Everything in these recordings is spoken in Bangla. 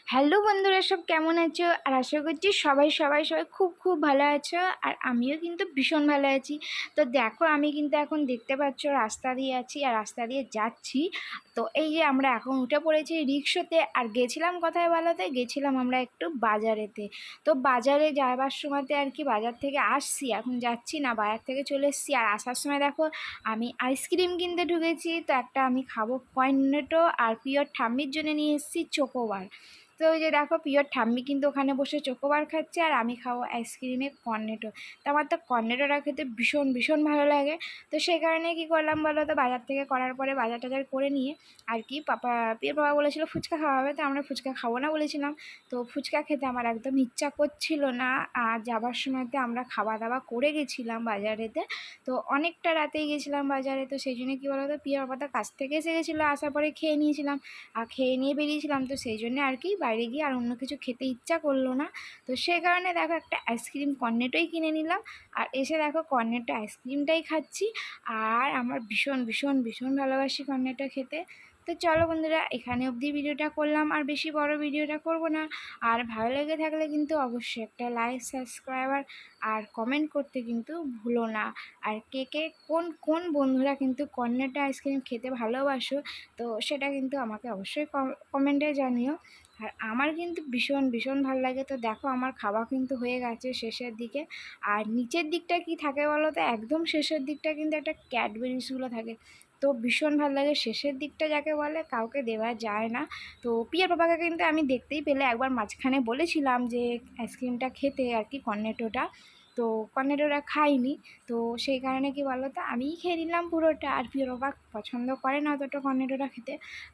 হ্যালো বন্ধুরা, সব কেমন আছো? আর আশা করছি সবাই সবাই সবাই খুব খুব ভালো আছো। আর আমিও কিন্তু ভীষণ ভালো আছি। তো দেখো, আমি কিন্তু এখন দেখতে পাচ্ছ রাস্তা দিয়ে আছি আর রাস্তা দিয়ে যাচ্ছি। তো এই যে আমরা এখন উঠে পড়েছি রিক্সাতে। আর গেছিলাম কোথায় বলাতে, গেছিলাম আমরা একটু বাজারেতে। তো বাজারে যাবার সময়তে আর কি বাজার থেকে আসছি, এখন যাচ্ছি না, বাজার থেকে চলে এসেছি। আর আসার সময় দেখো আমি আইসক্রিম কিনতে ঢুকেছি। তো একটা আমি খাবো কর্নেটো, আর প্রিয় ঠাম্মির জন্য নিয়ে এসেছি চোকোবার। তো ওই যে দেখো, প্রিয় ঠাম্মি কিন্তু ওখানে বসে চোকোবার খাচ্ছে আর আমি খাবো আইসক্রিমে কর্নেটো। তো আমার তো কর্নেটোটা খেতে ভীষণ ভীষণ ভালো লাগে। তো সেই কারণে কী করলাম বলো তো, বাজার থেকে করার পরে বাজার টাজার করে নিয়ে আর কি প্রিয় বাবা বলেছিল ফুচকা খাওয়া হবে, তো আমরা ফুচকা খাবো না বলেছিলাম। তো ফুচকা খেতে আমার একদম ইচ্ছা করছিল না। আর যাবার সময়তে আমরা খাওয়া দাওয়া করে গেছিলাম বাজারেতে। তো অনেকটা রাতেই গেছিলাম বাজারে। তো সেই জন্য কী বলো তো, প্রিয় বাবা তো কাছ থেকে এসে গেছিলো, আসার পরে খেয়ে নিয়েছিলাম আর খেয়ে নিয়ে বেরিয়েছিলাম। তো সেই জন্য আর কি বাইরে গিয়ে আর অন্য কিছু খেতে ইচ্ছা করলো না। তো সে কারণে দেখো একটা আইসক্রিম কর্নেটোই কিনে নিলাম। আর এসে দেখো কর্নেটো আইসক্রিমটাই খাচ্ছি। আর আমার ভীষণ ভীষণ ভীষণ ভালোবাসি কর্নেটো খেতে। তো চলো বন্ধুরা, এখানে অবধি ভিডিওটা করলাম, আর বেশি বড় ভিডিওটা করব না। আর ভালো লেগে থাকলে কিন্তু অবশ্যই একটা লাইক, সাবস্ক্রাইবার আর কমেন্ট করতে কিন্তু ভুলো না। আর কে কে কোন কোন বন্ধুরা কিন্তু কর্নেটো আইসক্রিম খেতে ভালোবাসো, তো সেটা কিন্তু আমাকে অবশ্যই কমেন্টে জানিও। আর আমার কিন্তু ভীষণ ভীষণ ভালো লাগে। তো দেখো আমার খাওয়া কিন্তু হয়ে গেছে শেষের দিকে। আর নিচের দিকটা কি থাকে বলো তো, একদম শেষের দিকটা কিন্তু একটা ক্যাডবেরিজগুলো থাকে। তো ভীষণ ভালো লাগে শেষের দিকটা, যাকে বলে কাউকে দেওয়া যায় না। তো পিয়ার বাবাকে কিন্তু আমি দেখতেই পেলে একবার মাঝখানে বলেছিলাম যে আইসক্রিমটা খেতে আর কি কর্নেটোটা। তো কর্নেটোটা খাইনি। তো সেই কারণে কি বলো তো, আমিই খেয়ে নিলাম পুরোটা। আর প্রিয় বাবা পছন্দ করে না অতটা কর্নেটোটা খেতে,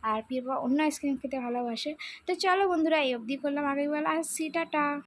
আর প্রিয় বাবা অন্য আইসক্রিম খেতে ভালোবাসে। তো চলো বন্ধুরা, এই অবধি করলাম, আগামীকাল আসছি, টাটা।